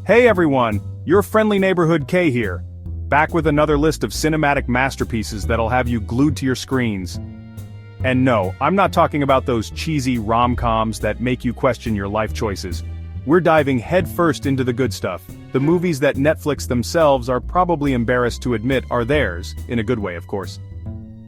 Hey everyone, your friendly neighborhood K here. Back with another list of cinematic masterpieces that'll have you glued to your screens. And no, I'm not talking about those cheesy rom-coms that make you question your life choices. We're diving headfirst into the good stuff, the movies that Netflix themselves are probably embarrassed to admit are theirs, in a good way of course.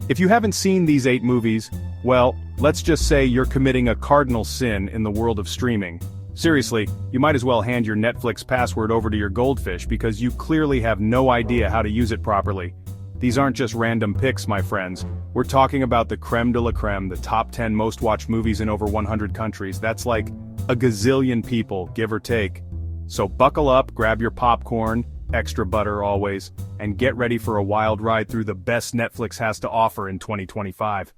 If you haven't seen these 8 movies, well, let's just say you're committing a cardinal sin in the world of streaming. Seriously, you might as well hand your Netflix password over to your goldfish because you clearly have no idea how to use it properly. These aren't just random picks, my friends. We're talking about the creme de la creme, the top 10 most watched movies in over 100 countries. That's like a gazillion people, give or take. So buckle up, grab your popcorn, extra butter always, and get ready for a wild ride through the best Netflix has to offer in 2025.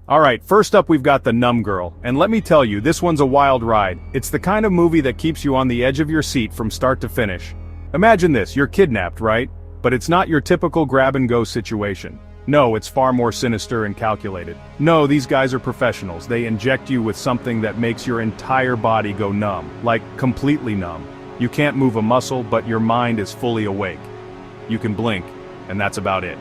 Alright, first up we've got the Numb Girl, and let me tell you, this one's a wild ride. It's the kind of movie that keeps you on the edge of your seat from start to finish. Imagine this, you're kidnapped, right? But it's not your typical grab-and-go situation. No, it's far more sinister and calculated. No, these guys are professionals. They inject you with something that makes your entire body go numb, like completely numb. You can't move a muscle, but your mind is fully awake. You can blink, and that's about it.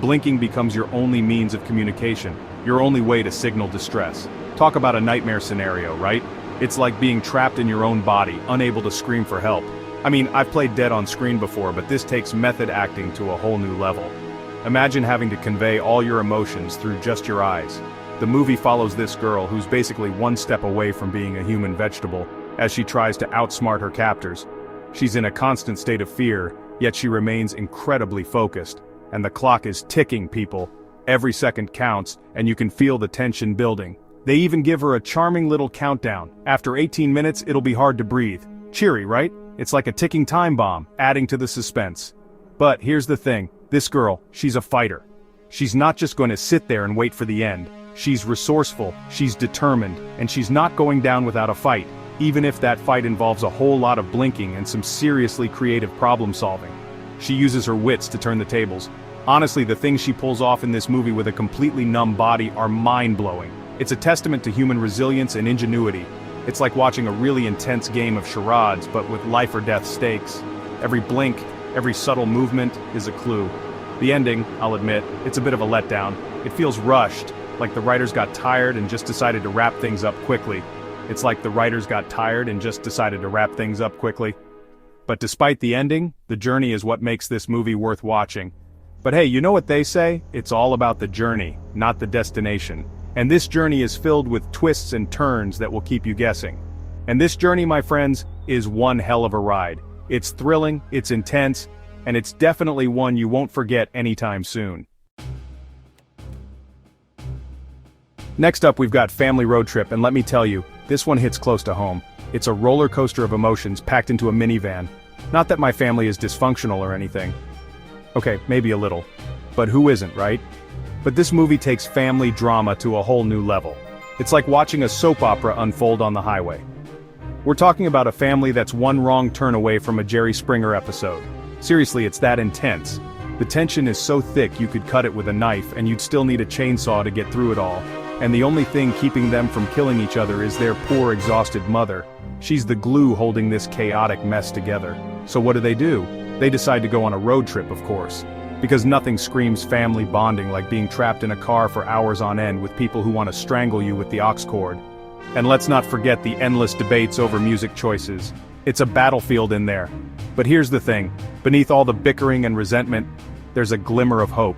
Blinking becomes your only means of communication, your only way to signal distress. Talk about a nightmare scenario, right? It's like being trapped in your own body, unable to scream for help. I mean, I've played dead on screen before, but this takes method acting to a whole new level. Imagine having to convey all your emotions through just your eyes. The movie follows this girl who's basically one step away from being a human vegetable, as she tries to outsmart her captors. She's in a constant state of fear, yet she remains incredibly focused. And the clock is ticking, people. Every second counts, and you can feel the tension building. They even give her a charming little countdown. After 18 minutes, it'll be hard to breathe. Cheery, right? It's like a ticking time bomb, adding to the suspense. But here's the thing, this girl, she's a fighter. She's not just going to sit there and wait for the end. She's resourceful, she's determined, and she's not going down without a fight, even if that fight involves a whole lot of blinking and some seriously creative problem solving. She uses her wits to turn the tables. Honestly, the things she pulls off in this movie with a completely numb body are mind-blowing. It's a testament to human resilience and ingenuity. It's like watching a really intense game of charades, but with life-or-death stakes. Every blink, every subtle movement is a clue. The ending, I'll admit, it's a bit of a letdown. It feels rushed, like the writers got tired and just decided to wrap things up quickly. But despite the ending, the journey is what makes this movie worth watching. But hey, you know what they say? It's all about the journey, not the destination. And this journey is filled with twists and turns that will keep you guessing. And this journey, my friends, is one hell of a ride. It's thrilling, it's intense, and it's definitely one you won't forget anytime soon. Next up we've got Family Road Trip, and let me tell you, this one hits close to home. It's a roller coaster of emotions packed into a minivan. Not that my family is dysfunctional or anything. Okay, maybe a little. But who isn't, right? But this movie takes family drama to a whole new level. It's like watching a soap opera unfold on the highway. We're talking about a family that's one wrong turn away from a Jerry Springer episode. Seriously, it's that intense. The tension is so thick you could cut it with a knife and you'd still need a chainsaw to get through it all. And the only thing keeping them from killing each other is their poor, exhausted mother. She's the glue holding this chaotic mess together. So what do? They decide to go on a road trip, of course. Because nothing screams family bonding like being trapped in a car for hours on end with people who want to strangle you with the aux cord. And let's not forget the endless debates over music choices. It's a battlefield in there. But here's the thing, beneath all the bickering and resentment, there's a glimmer of hope.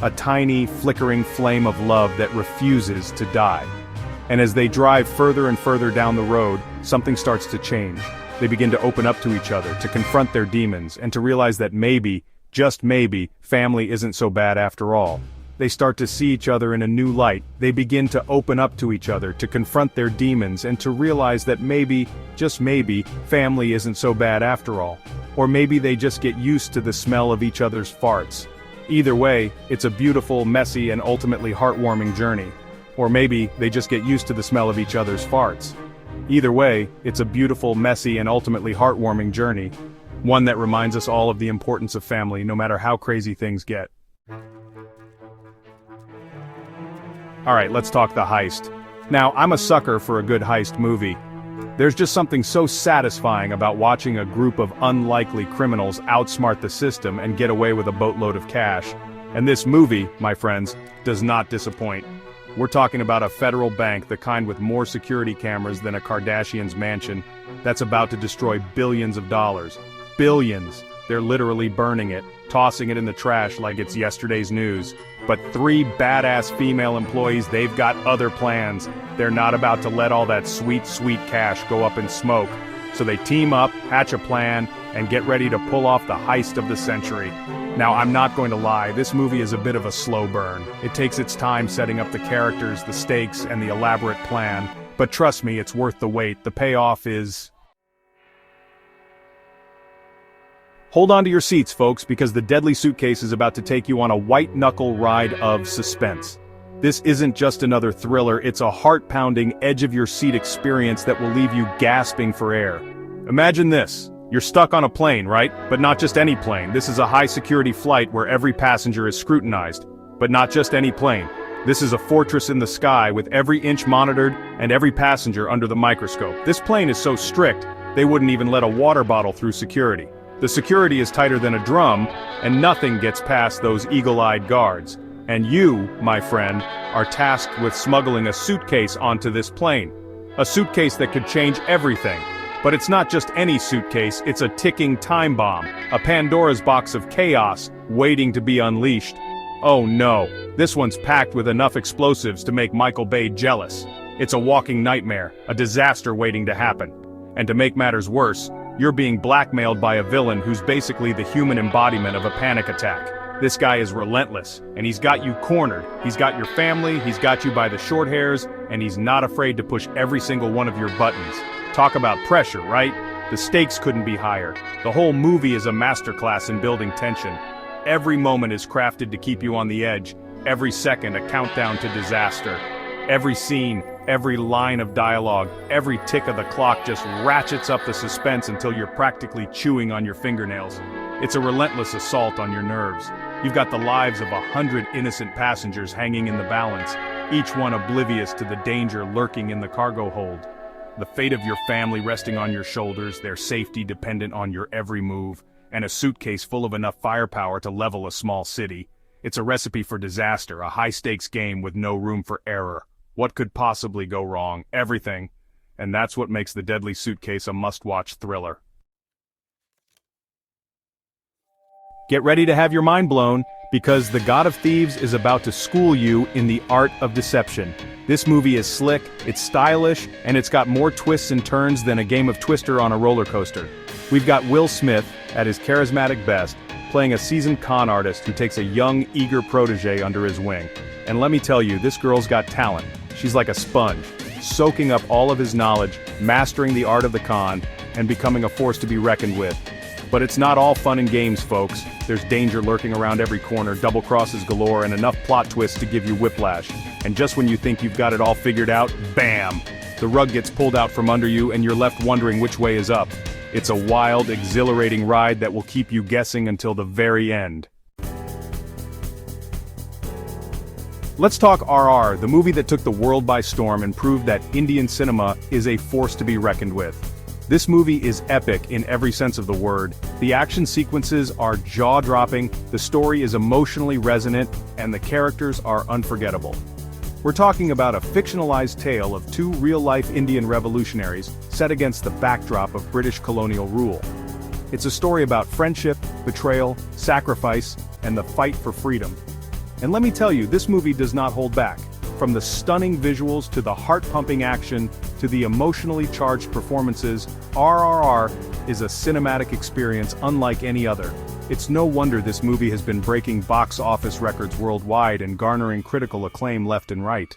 A tiny, flickering flame of love that refuses to die. And as they drive further and further down the road, something starts to change. They begin to open up to each other, to confront their demons, and to realize that maybe, just maybe, family isn't so bad after all. They start to see each other in a new light. They begin to open up to each other, to confront their demons, and to realize that maybe, just maybe, family isn't so bad after all. Or maybe they just get used to the smell of each other's farts. Either way, it's a beautiful, messy, and ultimately heartwarming journey. Or maybe they just get used to the smell of each other's farts. Either way, it's a beautiful, messy, and ultimately heartwarming journey. One that reminds us all of the importance of family, no matter how crazy things get. Alright, let's talk The Heist. Now, I'm a sucker for a good heist movie. There's just something so satisfying about watching a group of unlikely criminals outsmart the system and get away with a boatload of cash. And this movie, my friends, does not disappoint. We're talking about a federal bank, the kind with more security cameras than a Kardashian's mansion, that's about to destroy billions of dollars. Billions! They're literally burning it, tossing it in the trash like it's yesterday's news. But 3 badass female employees, they've got other plans. They're not about to let all that sweet, sweet cash go up in smoke. So they team up, hatch a plan, and get ready to pull off the heist of the century. Now, I'm not going to lie, this movie is a bit of a slow burn. It takes its time setting up the characters, the stakes, and the elaborate plan. But trust me, it's worth the wait. The payoff is... Hold on to your seats, folks, because the deadly suitcase is about to take you on a white-knuckle ride of suspense. This isn't just another thriller, it's a heart-pounding, edge-of-your-seat experience that will leave you gasping for air. Imagine this. You're stuck on a plane, right? But not just any plane. This is a high-security flight where every passenger is scrutinized. But not just any plane. This is a fortress in the sky with every inch monitored and every passenger under the microscope. This plane is so strict, they wouldn't even let a water bottle through security. The security is tighter than a drum, and nothing gets past those eagle-eyed guards. And you, my friend, are tasked with smuggling a suitcase onto this plane. A suitcase that could change everything. But it's not just any suitcase, it's a ticking time bomb, a Pandora's box of chaos waiting to be unleashed. Oh no, this one's packed with enough explosives to make Michael Bay jealous. It's a walking nightmare, a disaster waiting to happen. And to make matters worse, you're being blackmailed by a villain who's basically the human embodiment of a panic attack. This guy is relentless, and he's got you cornered. He's got your family, he's got you by the short hairs, and he's not afraid to push every single one of your buttons. Talk about pressure, right? The stakes couldn't be higher. The whole movie is a masterclass in building tension. Every moment is crafted to keep you on the edge, every second a countdown to disaster. Every scene, every line of dialogue, every tick of the clock just ratchets up the suspense until you're practically chewing on your fingernails. It's a relentless assault on your nerves. You've got the lives of 100 innocent passengers hanging in the balance, each one oblivious to the danger lurking in the cargo hold. The fate of your family resting on your shoulders, their safety dependent on your every move, and a suitcase full of enough firepower to level a small city. It's a recipe for disaster, a high-stakes game with no room for error. What could possibly go wrong? Everything. And that's what makes The Deadly Suitcase a must-watch thriller. Get ready to have your mind blown, because the God of Thieves is about to school you in the art of deception. This movie is slick, it's stylish, and it's got more twists and turns than a game of Twister on a roller coaster. We've got Will Smith, at his charismatic best, playing a seasoned con artist who takes a young, eager protege under his wing. And let me tell you, this girl's got talent. She's like a sponge, soaking up all of his knowledge, mastering the art of the con, and becoming a force to be reckoned with. But it's not all fun and games, folks. There's danger lurking around every corner, double crosses galore, and enough plot twists to give you whiplash. And just when you think you've got it all figured out, bam! The rug gets pulled out from under you and you're left wondering which way is up. It's a wild, exhilarating ride that will keep you guessing until the very end. Let's talk RR, the movie that took the world by storm and proved that Indian cinema is a force to be reckoned with. This movie is epic in every sense of the word. The action sequences are jaw-dropping, the story is emotionally resonant, and the characters are unforgettable. We're talking about a fictionalized tale of 2 real-life Indian revolutionaries set against the backdrop of British colonial rule. It's a story about friendship, betrayal, sacrifice, and the fight for freedom. And let me tell you, this movie does not hold back. From the stunning visuals to the heart-pumping action to the emotionally charged performances, RRR is a cinematic experience unlike any other. It's no wonder this movie has been breaking box office records worldwide and garnering critical acclaim left and right.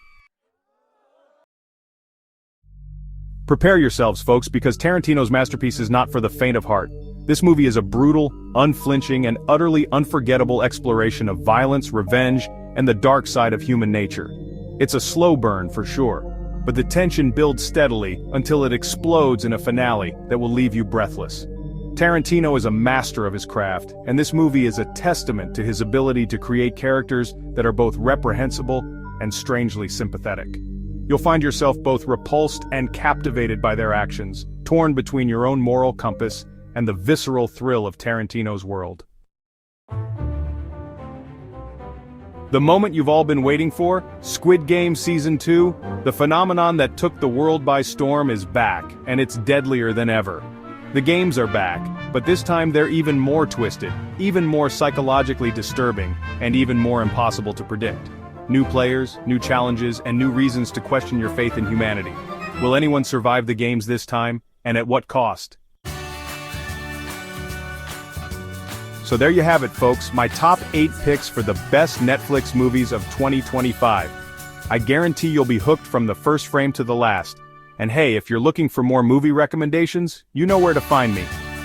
Prepare yourselves, folks, because Tarantino's masterpiece is not for the faint of heart. This movie is a brutal, unflinching, and utterly unforgettable exploration of violence, revenge, and the dark side of human nature. It's a slow burn for sure, but the tension builds steadily until it explodes in a finale that will leave you breathless. Tarantino is a master of his craft, and this movie is a testament to his ability to create characters that are both reprehensible and strangely sympathetic. You'll find yourself both repulsed and captivated by their actions, torn between your own moral compass and the visceral thrill of Tarantino's world. The moment you've all been waiting for, Squid Game Season 2, the phenomenon that took the world by storm is back, and it's deadlier than ever. The games are back, but this time they're even more twisted, even more psychologically disturbing, and even more impossible to predict. New players, new challenges, and new reasons to question your faith in humanity. Will anyone survive the games this time, and at what cost? So there you have it, folks, my top 8 picks for the best Netflix movies of 2025. I guarantee you'll be hooked from the first frame to the last. And hey, if you're looking for more movie recommendations, you know where to find me.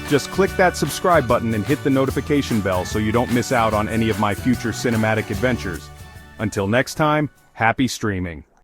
Just click that subscribe button and hit the notification bell so you don't miss out on any of my future cinematic adventures. Until next time, happy streaming.